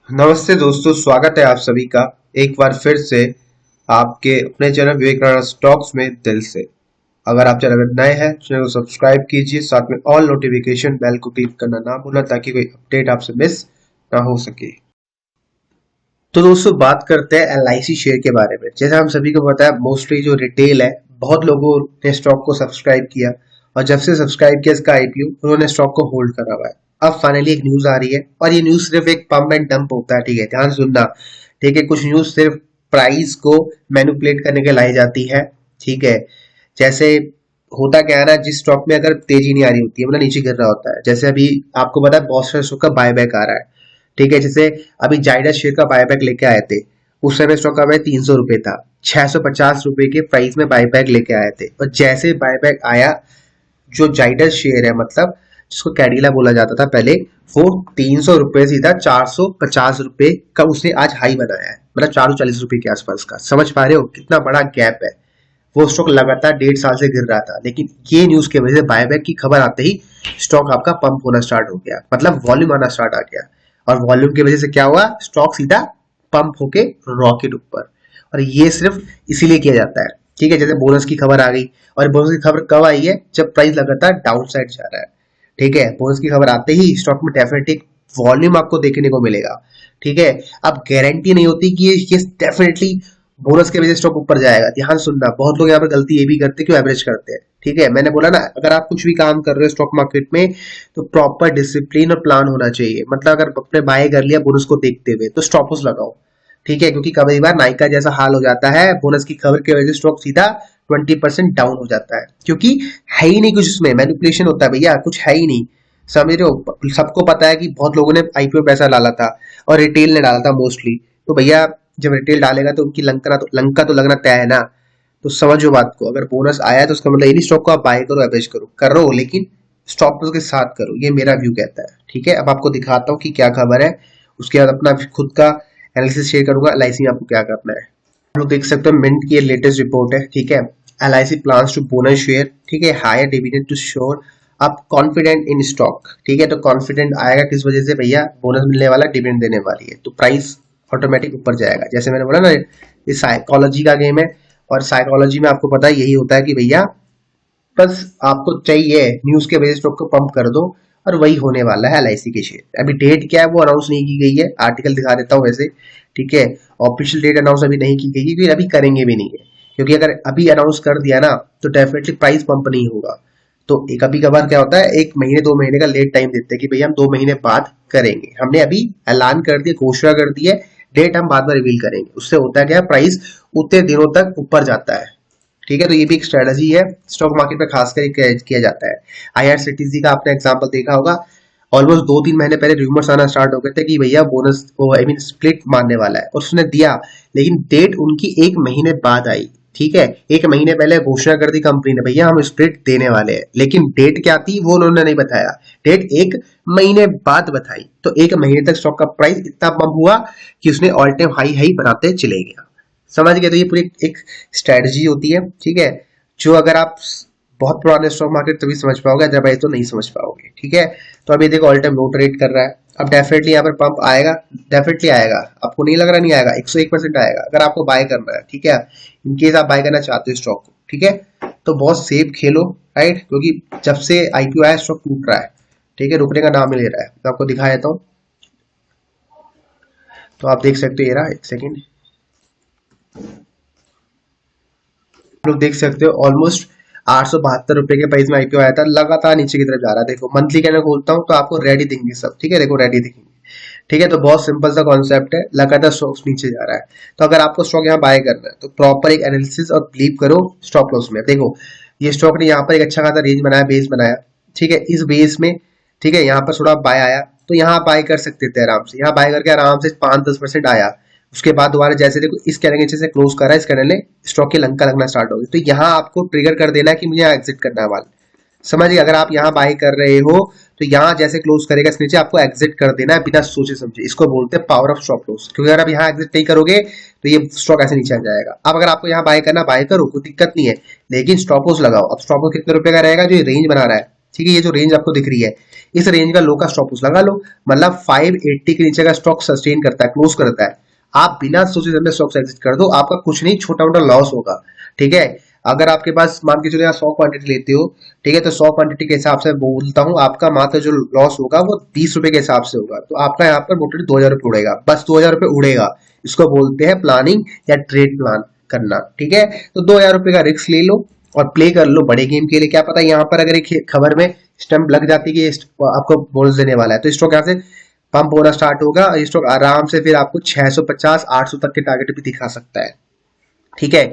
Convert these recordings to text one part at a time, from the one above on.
नमस्ते दोस्तों, स्वागत है आप सभी का एक बार फिर से आपके अपने चैनल विवेकानंद स्टॉक्स में दिल से। अगर आप चैनल में नए हैं, चैनल को सब्सक्राइब कीजिए, साथ में ऑल नोटिफिकेशन बेल को क्लिक करना ना भूलना ताकि कोई अपडेट आपसे मिस ना हो सके। तो दोस्तों, बात करते हैं एलआईसी शेयर के बारे में। जैसे हम सभी को पता है, मोस्टली जो रिटेल है, बहुत लोगों ने स्टॉक को सब्सक्राइब किया और जब से सब्सक्राइब किया इसका आईपीओ, उन्होंने स्टॉक को होल्ड करा हुआ है। अब फाइनली एक न्यूज आ रही है और ये न्यूज सिर्फ एक पम्प एंड डंप होता है। ठीक है, ध्यान सुनना। ठीक है, कुछ न्यूज सिर्फ प्राइस को मैनिपुलेट करने के लाई जाती है। ठीक है, जैसे होता क्या है ना, जिस स्टॉक में अगर तेजी नहीं आ रही होती है, मतलब नीचे गिर रहा होता है, जैसे अभी आपको पता है बहुत सारे स्टॉक का बायबैक आ रहा है। ठीक है, जैसे अभी जायडस शेयर का बायबैक लेके आए थे। उस समय स्टॉक का प्राइस 300 रुपए था, 650 रुपए के प्राइस में बायबैक लेके आए थे। और जैसे बायबैक आया, जो जाइडस शेयर है, मतलब जिसको कैडिला बोला जाता था पहले, वो 300 रुपए सीधा 450 रुपए का उसने आज हाई बनाया है, मतलब 440 रुपए के आसपास का। समझ पा रहे हो कितना बड़ा गैप है। वो स्टॉक लगातार 1.5 साल से गिर रहा था, लेकिन ये न्यूज की वजह से बायबैक की खबर आते ही स्टॉक आपका पंप होना स्टार्ट हो गया, मतलब वॉल्यूम आना स्टार्ट आ गया। और वॉल्यूम की वजह से क्या हुआ, स्टॉक सीधा पंप होके रॉकेट ऊपर। और ये सिर्फ इसीलिए किया जाता है। ठीक है, जैसे बोनस की खबर आ गई, और बोनस की खबर कब आई है, जब प्राइस लगातार डाउन साइड जा रहा है। ठीक है, बोनस की खबर आते ही स्टॉक में डेफिनेटली वॉल्यूम आपको देखने को मिलेगा। ठीक है, अब गारंटी नहीं होती कि ये डेफिनेटली बोनस के वजह से स्टॉक ऊपर जाएगा। ध्यान सुनना, बहुत लोग यहाँ पर गलती ये भी करते हैं कि एवरेज करते हैं। ठीक है, मैंने बोला ना, अगर आप कुछ भी काम कर रहे हो स्टॉक मार्केट में, तो प्रॉपर डिसिप्लिन और प्लान होना चाहिए। मतलब अगर आपने बाय कर लिया बोनस को देखते हुए, तो स्टॉप लॉस लगाओ। ठीक है, क्योंकि कभी बार नाइका जैसा हाल हो जाता है, बोनस की खबर की वजह से स्टॉक सीधा 20% डाउन हो जाता है, क्योंकि है ही नहीं कुछ, उसमें मैनिपुलेशन होता है भैया, कुछ है ही नहीं। समझ रहे हो, सबको पता है कि बहुत लोगों ने आईपीओ पैसा डाला था और रिटेल ने डाला था मोस्टली। तो भैया, जब रिटेल डालेगा तो उनकी लंका तो लगना तय है ना। तो समझो बात को, अगर बोनस आया है तो उसका मतलब ये नहीं स्टॉक को आप बाय करो, एवरेज करो, कर रहे हो, लेकिन स्टॉप लॉस के साथ करो। ये मेरा व्यू कहता है। ठीक है, अब आपको दिखाता हूँ कि क्या खबर है, उसके बाद अपना खुद का एनालिसिस शेयर करूंगा एलआईसी में आपको क्या करना है। आप लोग देख सकते हो, मिंट की लेटेस्ट रिपोर्ट है। ठीक है, LIC plans to bonus share. ठीक है, हायर डिविडेंड टू श्योर आप कॉन्फिडेंट इन स्टॉक। ठीक है, तो कॉन्फिडेंट आएगा किस वजह से, भैया बोनस मिलने वाला, डिविडेंड देने वाली है, तो प्राइस ऑटोमेटिक ऊपर जाएगा। जैसे मैंने बोला ना, ये साइकोलॉजी का गेम है, और साइकोलॉजी में आपको पता है यही होता है कि भैया बस आपको चाहिए न्यूज के वजह स्टॉक को पंप कर दो, और वही होने वाला है एलआईसी के शेयर। अभी डेट क्या है वो अनाउंस नहीं की गई है, आर्टिकल दिखा देता हूँ वैसे। ठीक है, ऑफिशियल डेट अनाउंस अभी नहीं की गई है, क्योंकि अभी करेंगे भी नहीं है। क्योंकि अगर अभी अनाउंस कर दिया ना, तो डेफिनेटली प्राइस पंप नहीं होगा। तो कभी कभार क्या होता है, 1 महीने 2 महीने का लेट टाइम देते हैं कि भैया हम 2 महीने बाद करेंगे। हमने अभी ऐलान कर दिया, घोषणा कर दी है, डेट हम बाद में रिवील करेंगे। उससे होता है क्या, प्राइस उतने दिनों तक ऊपर जाता है। ठीक है, तो ये भी एक स्ट्रेटजी है, स्टॉक मार्केट में खासकर किया जाता है। आईआरसीटीसी का आपने एग्जांपल देखा होगा, ऑलमोस्ट 2-3 महीने पहले रूमर्स आना स्टार्ट हो गए थे कि भैया बोनस, वो आई मीन स्प्लिट मारने वाला है, और उसने दिया। लेकिन डेट उनकी 1 महीने बाद आई। ठीक है, 1 महीने पहले घोषणा कर दी कंपनी ने, भैया हम स्प्लिट देने वाले हैं, लेकिन डेट क्या थी वो उन्होंने नहीं बताया। डेट 1 महीने बाद बताई, तो 1 महीने तक स्टॉक का प्राइस इतना पंप हुआ कि उसने ऑल टाइम हाई हाई बनाते चले गया। समझ गए, तो ये पूरी एक स्ट्रेटजी होती है। ठीक है, जो अगर आप बहुत पुराने स्टॉक मार्केट तभी समझ पाओगे, अदरवाइज तो नहीं समझ पाओगे। ठीक है, तो अभी देखो ऑल टाइम लो ट्रेड कर रहा है। अब डेफिनेटली यहाँ पर पंप आएगा, डेफिनेटली आएगा। आपको नहीं लग रहा नहीं आएगा, 101% आएगा अगर आपको बाय करना है। ठीक है, इनकेस आप बाय करना चाहते हो स्टॉक को, ठीक है, तो बहुत सेफ खेलो, राइट, क्योंकि जब से आईपीओ आया स्टॉक टूट रहा है। ठीक है, रुकने का नाम नहीं ले रहा है। मैं आपको दिखा देता हूँ, तो आप देख सकते हो, ये रहा, एक सेकेंड, आप लोग देख सकते हो ऑलमोस्ट 872 रुपए के प्राइस में आईपीओ आया था, लगातार नीचे की तरफ जा रहा है। देखो मंथली कैंडल खोलता हूँ तो आपको रेडी दिखेंगे सब। ठीक है, देखो रेडी दिखेंगे। ठीक है, तो बहुत सिंपल सा कॉन्सेप्ट है, लगातार स्टॉक नीचे जा रहा है। तो अगर आपको स्टॉक यहाँ बाय करना है, तो प्रॉपर एक एनालिसिस और बिलीव करो स्टॉप लॉस में। देखो ये स्टॉक ने यहाँ पर एक अच्छा खासा रेंज बनाया, बेस बनाया। ठीक है, इस बेस में, ठीक है, यहाँ पर थोड़ा बाय आया, तो यहाँ बाय कर सकते थे आराम से। यहाँ बाय करके आराम से 5-10% आया। उसके बाद दोबारा जैसे देखो इस कैंडल के नीचे से क्लोज करा, इस कैंडल ने स्टॉक की लंका लगना स्टार्ट होगी, तो यहाँ आपको ट्रिगर कर देना है कि मुझे यहाँ एग्जिट करना है माल। समझिए, अगर आप यहाँ बाय कर रहे हो, तो यहाँ जैसे क्लोज करेगा इस नीचे, आपको एग्जिट कर देना है बिना सोचे समझे। इसको बोलते हैं पावर ऑफ स्टॉप लॉस, क्योंकि अगर आप यहाँ एग्जिट नहीं करोगे तो ये स्टॉक ऐसे नीचे आ जाएगा। अब अगर आपको यहाँ बाय करना, बाय करो, कोई दिक्कत नहीं है, लेकिन स्टॉप लॉस लगाओ। अब स्टॉप लॉस कितने रुपए का रहेगा, जो ये रेंज बना रहा है, ठीक है, ये जो रेंज आपको दिख रही है, इस रेंज का लो का स्टॉप लॉस लगा लो। मतलब 580 के नीचे का स्टॉक सस्टेन करता है, क्लोज करता है, आप बिना सोचे समझे स्टॉक से एग्जिट कर दो, आपका कुछ नहीं छोटा मोटा लॉस होगा। ठीक है, अगर आपके पास मान के चलो 100 क्वांटिटी लेते हो, ठीक है, तो 100 क्वांटिटी के हिसाब से बोलता हूँ, आपका मात्र जो लॉस होगा वो 20 रुपए के हिसाब से होगा, तो आपका यहाँ पर मोटे 2000 रुपये उड़ेगा, बस 2000 रुपये उड़ेगा। इसको बोलते हैं प्लानिंग या ट्रेड प्लान करना। ठीक है, तो 2000 रुपये का रिस्क ले लो और प्ले कर लो बड़े गेम के लिए। क्या पता यहाँ पर अगर एक खबर में स्टंप लग जाती है कि आपको बोनस देने वाला है, तो स्टॉक यहाँ से पंप होना स्टार्ट होगा और स्टॉक आराम से फिर आपको 650 800 तक के टारगेट भी दिखा सकता है। ठीक है,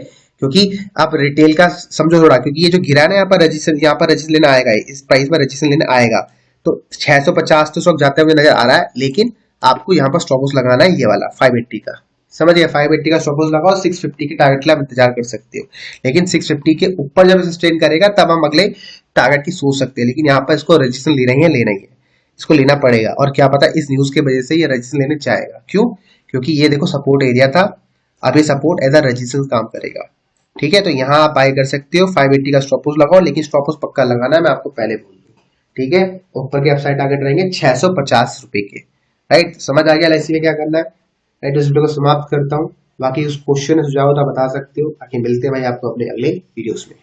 क्योंकि आप रिटेल का समझो थोड़ा, क्योंकि ये जो गिरा ना यहाँ पर रजिस्ट्रेशन लेना आएगा, इस प्राइस में रजिस्ट्रेशन लेने आएगा, तो 650 तो स्टॉक जाते हुए नजर आ रहा है, लेकिन आपको यहाँ पर स्टॉप लॉस लगाना है ये वाला 580 का। समझिए, 580 का स्टॉप लॉस लगाओ, 650 के टारगेट के लिए आप इंतजार कर सकते हो, लेकिन 650 के ऊपर जब सस्टेन करेगा तब हम अगले टारगेट की सोच सकते हैं, लेकिन यहाँ पर इसको रजिस्ट्रेशन लेना ही है, इसको लेना पड़ेगा। और क्या पता इस न्यूज की वजह से ये रजिस्ट्रेशन लेने चाहेगा, क्यों? क्योंकि ये देखो सपोर्ट एरिया था, अभी सपोर्ट एज अ रजिस्ट्रेशन काम करेगा। ठीक है, तो यहाँ आप बाय कर सकते हो, 580 का स्टॉप लॉस लगाओ, लेकिन स्टॉप लॉस पक्का लगाना है, मैं आपको पहले बोल दूं। ठीक है, ऊपर के अपसाइड टारगेट रहेंगे 650 रुपए के। राइट, समझ आ गया एलआईसी में क्या करना है। राइट, इस वीडियो को समाप्त करता हूँ, बाकी उस क्वेश्चन सुझाव तो आप बता सकते हो। बाकी मिलते हैं भाई आपको अपने अगले वीडियोस में।